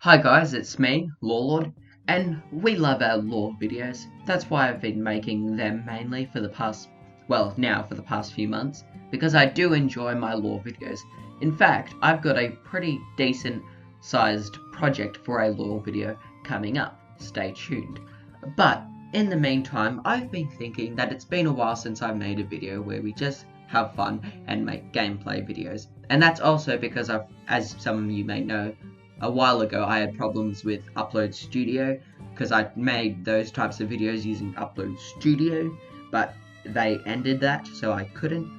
Hi guys, it's me, LoreLord, and we love our lore videos. That's why I've been making them mainly for the past, for the past few months, because I do enjoy my lore videos. In fact, I've got a pretty decent sized project for a lore video coming up. Stay tuned. But in the meantime, I've been thinking that it's been a while since I've made a video where we just have fun and make gameplay videos. And that's also because as some of you may know, a while ago I had problems with Upload Studio because I made those types of videos using Upload Studio, but they ended that, so I couldn't.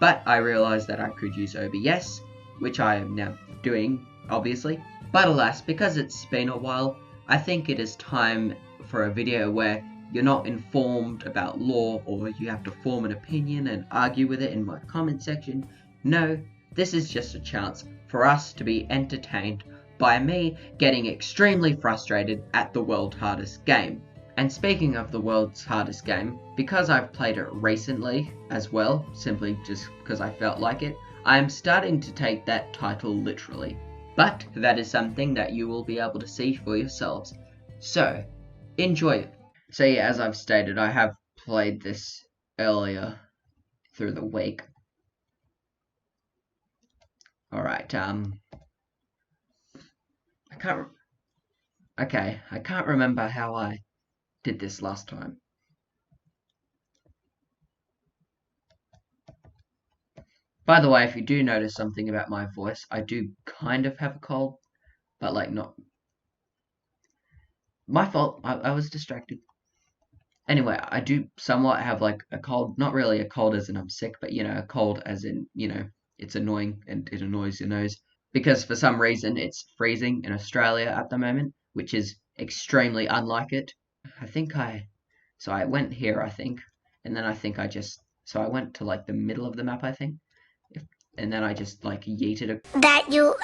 But I realized that I could use OBS, which I am now doing, obviously. But alas, because it's been a while, I think it is time for a video where you're not informed about lore or you have to form an opinion and argue with it in my comment section. No, this is just a chance for us to be entertained by me getting extremely frustrated at the world's hardest game. And speaking of the world's hardest game, because I've played it recently as well, simply just because I felt like it, I am starting to take that title literally. But that is something that you will be able to see for yourselves. So, enjoy it. So yeah, as I've stated, I have played this earlier through the week. Alright, I can't remember how I did this last time. By the way, if you do notice something about my voice, I do kind of have a cold, but like not my fault. I was distracted. Anyway, I do somewhat have like a cold, not really a cold as in I'm sick, but you know, a cold as in, you know, it's annoying and it annoys your nose. Because for some reason it's freezing in Australia at the moment, which is extremely unlike it. So I went here, I think, and then so I went to like the middle of the map, I think, and then I just like yeeted a. That you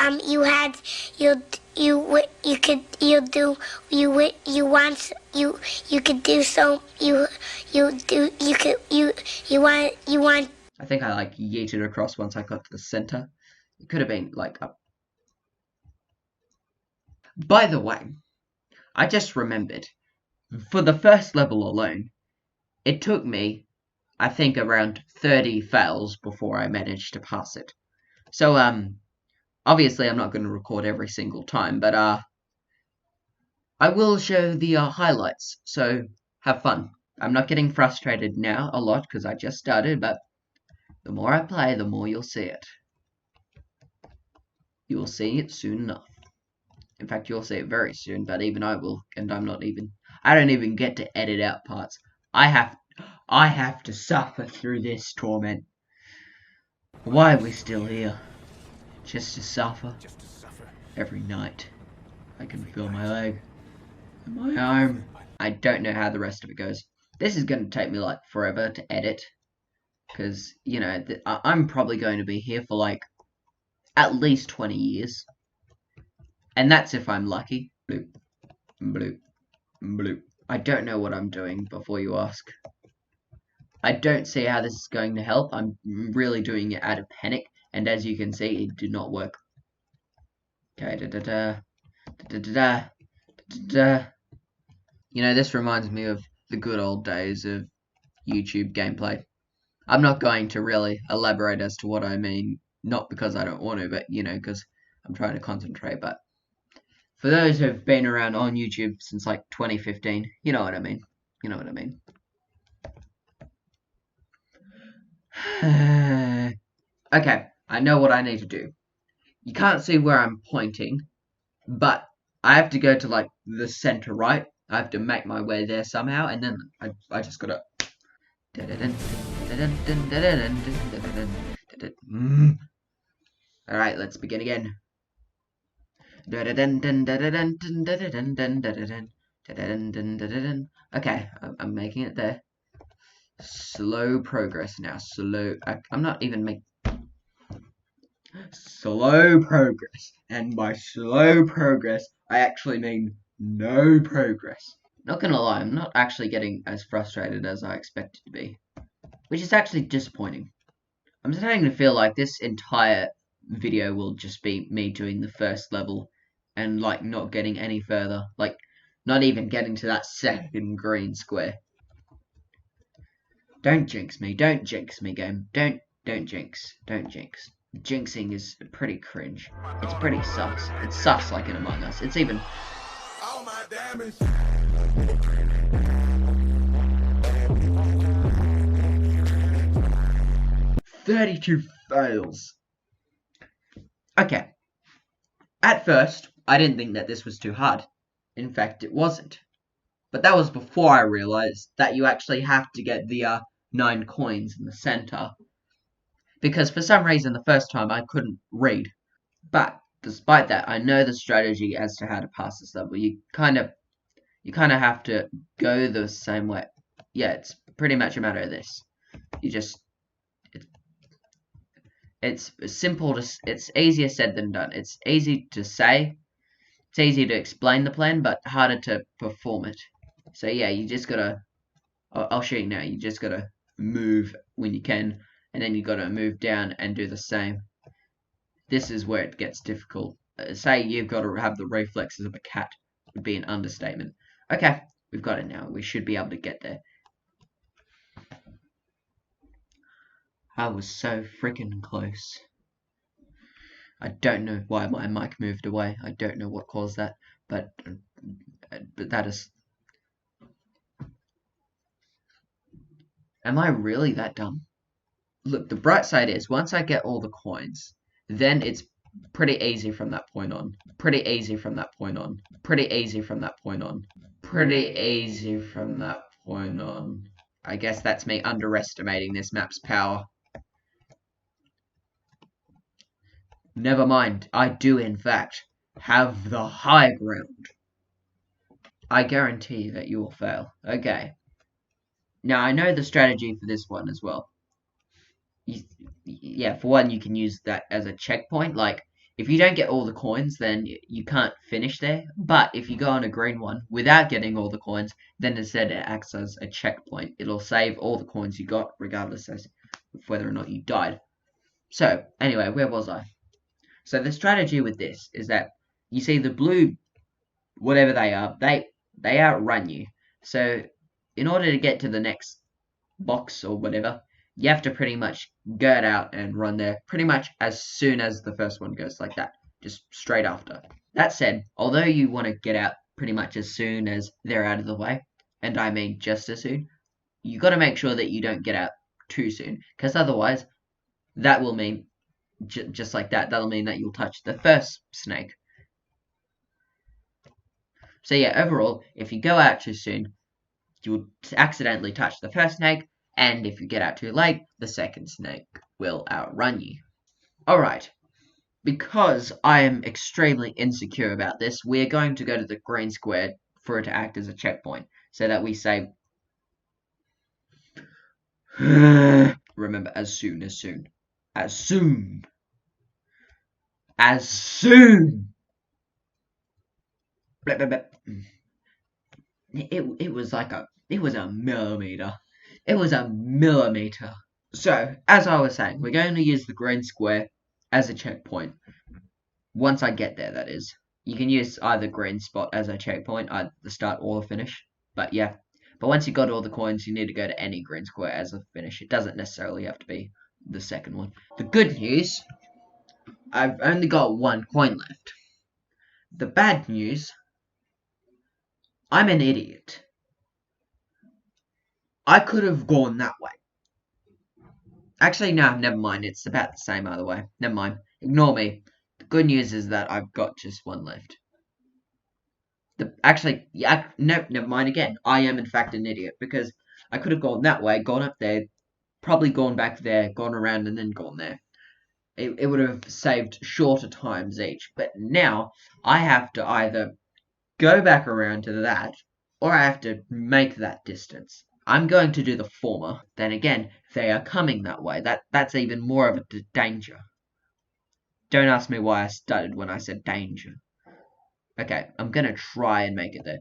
could do so you want. I think I like yeeted across once I got to the center. It could have been like up. By the way, I just remembered, for the first level alone, it took me, I think, around 30 fails before I managed to pass it. So, obviously I'm not going to record every single time, but, I will show the highlights, so have fun. I'm not getting frustrated now a lot because I just started, but the more I play, the more you'll see it. You will see it soon enough. In fact, you'll see it very soon, but even I will, and I don't even get to edit out parts. I have to suffer through this torment. Why are we still here? Just to suffer. Every night. I can feel my leg. And my arm. I don't know how the rest of it goes. This is going to take me like forever to edit. Because, you know, I'm probably going to be here for like at least 20 years. And that's if I'm lucky. Bloop, bloop, bloop. I don't know what I'm doing, before you ask. I don't see how this is going to help. I'm really doing it out of panic. And as you can see, it did not work. Okay, da-da-da. Da-da-da. Da-da-da. You know, this reminds me of the good old days of YouTube gameplay. I'm not going to really elaborate as to what I mean. Not because I don't want to, but, you know, because I'm trying to concentrate. But for those who've been around on YouTube since like 2015, you know what I mean. You know what I mean. Okay, I know what I need to do. You can't see where I'm pointing, but I have to go to like the center right. I have to make my way there somehow, and then I just gotta. Alright, let's begin again. Okay, I'm making it there. Slow progress now. I'm not even making. Slow progress. And by slow progress, I actually mean no progress. Not gonna lie, I'm not actually getting as frustrated as I expected to be. Which is actually disappointing. I'm starting to feel like this entire video will just be me doing the first level and like not getting any further, like not even getting to that second green square. Don't jinx me, game. Don't jinx. Jinxing is pretty cringe. It's pretty sus. It's sus like in Among Us. It's even... All my damage. 32 fails. Okay. At first, I didn't think that this was too hard. In fact, it wasn't. But that was before I realized that you actually have to get the 9 coins in the center. Because for some reason, the first time I couldn't read. But despite that, I know the strategy as to how to pass this level. You kind of have to go the same way. Yeah, it's pretty much a matter of this. You just... It's simple to... It's easier said than done. It's easy to say. It's easy to explain the plan, but harder to perform it. So yeah, you just gotta... I'll show you now. You just gotta move when you can, and then you gotta move down and do the same. This is where it gets difficult. Say you've got to have the reflexes of a cat would be an understatement. Okay, we've got it now. We should be able to get there. I was so freaking close. I don't know why my mic moved away. I don't know what caused that, but that is... Am I really that dumb? Look, the bright side is, once I get all the coins, then it's pretty easy from that point on. Pretty easy from that point on. Pretty easy from that point on. Pretty easy from that point on. I guess that's me underestimating this map's power. Never mind, I do in fact have the high ground. I guarantee that you will fail. Okay. Now, I know the strategy for this one as well. Yeah, for one, you can use that as a checkpoint. Like, if you don't get all the coins, then you can't finish there. But if you go on a green one without getting all the coins, then instead it acts as a checkpoint. It'll save all the coins you got, regardless of whether or not you died. So, anyway, where was I? So the strategy with this is that, you see the blue, whatever they are, they outrun you. So, in order to get to the next box or whatever, you have to pretty much get out and run there pretty much as soon as the first one goes, like that, just straight after. That said, although you want to get out pretty much as soon as they're out of the way, and I mean just as soon, you got to make sure that you don't get out too soon, because otherwise that will mean, just like that, that'll mean that you'll touch the first snake. So yeah, overall, if you go out too soon, you'll accidentally touch the first snake, and if you get out too late, the second snake will outrun you. Alright, because I am extremely insecure about this, we're going to go to the green square for it to act as a checkpoint, so that we say, remember, as soon. Blah, blah, blah. It was a millimeter. It was a millimeter. So, as I was saying, we're going to use the green square as a checkpoint. Once I get there, that is. You can use either green spot as a checkpoint, either the start or the finish. But yeah. But once you got all the coins, you need to go to any green square as a finish. It doesn't necessarily have to be the second one. The good news, I've only got 1 coin left. The bad news, I'm an idiot. I could have gone that way. Actually, no, never mind. It's about the same either way. Never mind. Ignore me. The good news is that I've got just 1 left. Never mind again. I am in fact an idiot, because I could have gone that way, gone up there, probably gone back there, gone around, and then gone there. It would have saved shorter times each. But now, I have to either go back around to that, or I have to make that distance. I'm going to do the former. Then again, they are coming that way. That's even more of a danger. Don't ask me why I stuttered when I said danger. Okay, I'm gonna try and make it there.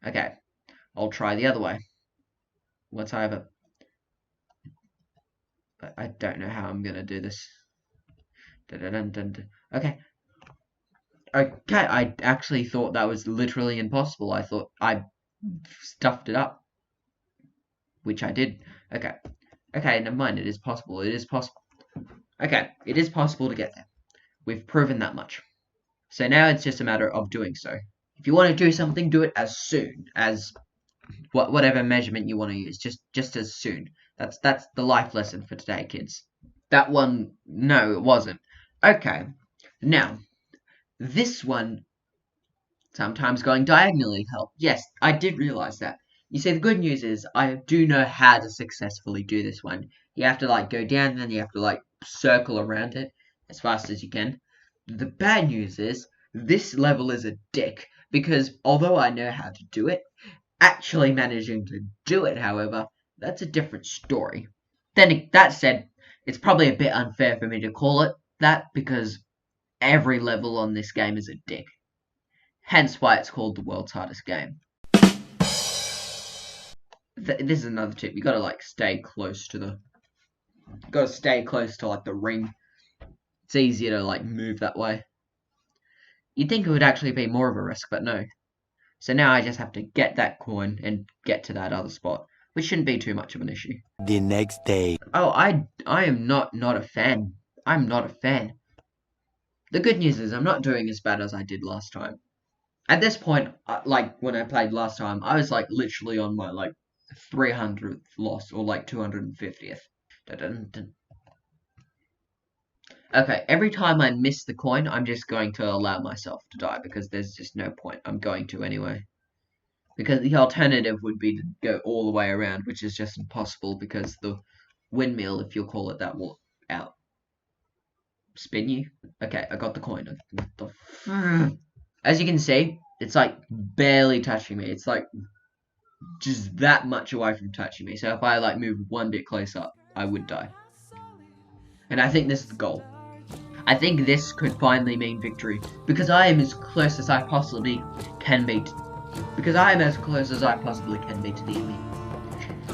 Okay, I'll try the other way. Once I have I don't know how I'm gonna do this. Okay. Okay, I actually thought that was literally impossible. I thought I stuffed it up, which I did. Okay. Okay, never mind. It is possible. It is possible. Okay, it is possible to get there. We've proven that much. So now it's just a matter of doing so. If you want to do something, do it as soon as whatever measurement you want to use. Just as soon. That's the life lesson for today, kids. That one, no, it wasn't. Okay, now this one, sometimes going diagonally help. Yes, I did realize that. You see, the good news is I do know how to successfully do this one. You have to like go down, and then you have to like circle around it as fast as you can. The bad news is this level is a dick because although I know how to do it, actually managing to do it, however, that's a different story. Then that said, it's probably a bit unfair for me to call it that because every level on this game is a dick. Hence why it's called the world's hardest game. This is another tip. You gotta like stay close to the. Gotta stay close to like the ring. It's easier to like move that way. You'd think it would actually be more of a risk, but no. So now I just have to get that coin and get to that other spot, which shouldn't be too much of an issue. The next day. Oh, I am not a fan. I'm not a fan. The good news is I'm not doing as bad as I did last time. At this point, like when I played last time, I was like literally on my like 300th loss or like 250th. Okay, every time I miss the coin, I'm just going to allow myself to die because there's just no point. I'm going to anyway. Because the alternative would be to go all the way around, which is just impossible because the windmill, if you'll call it that, will out spin you. Okay, I got the coin. As you can see, it's like barely touching me. It's like just that much away from touching me. So if I like move one bit closer, I would die. And I think this is the goal. I think this could finally mean victory because I am as close as I possibly can be. Because I am as close as I possibly can be to the enemy.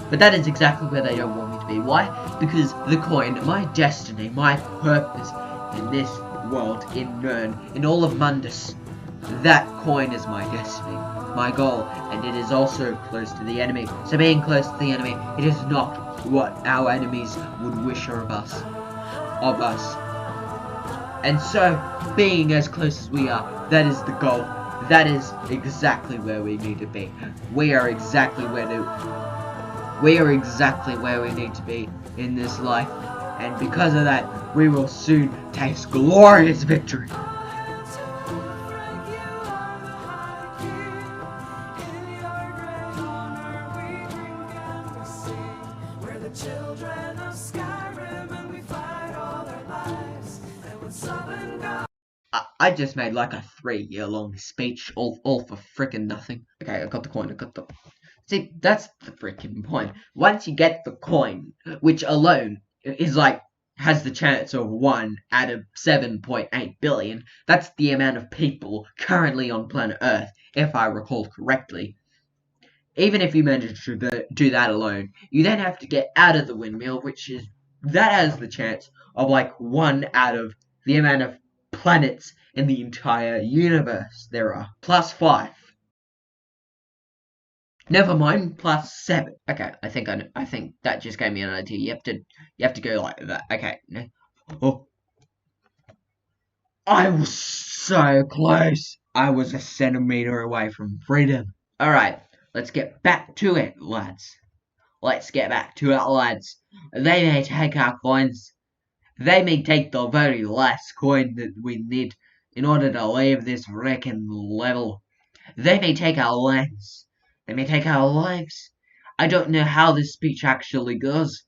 But that is exactly where they don't want me to be. Why? Because the coin, my destiny, my purpose in this world, in Nern, in all of Mundus, that coin is my destiny, my goal, and it is also close to the enemy. So being close to the enemy, it is not what our enemies would wish of us. And so, being as close as we are, that is the goal. That is exactly where we need to be. We are exactly where we need to be in this life. And because of that, we will soon taste glorious victory. I just made like a 3-year-long speech, all for frickin' nothing. Okay, I got the coin, See, that's the frickin' point. Once you get the coin, which alone is like, has the chance of 1 out of 7.8 billion, that's the amount of people currently on planet Earth, if I recall correctly. Even if you manage to do that alone, you then have to get out of the windmill, that has the chance of like 1 out of the amount of planets in the entire universe there are. Plus 5. Never mind, plus 7. Okay, I think that just gave me an idea. You have to go like that. Okay. Oh. I was so close. I was a centimeter away from freedom. Alright, let's get back to it, lads. Let's get back to it, lads. They may take our coins. They may take the very last coin that we need in order to leave this wrecking level. They may take our lands. They may take our lives. I don't know how this speech actually goes,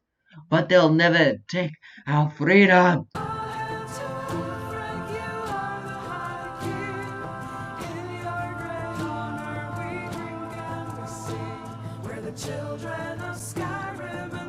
but they'll never take our freedom. Children of Skyrim.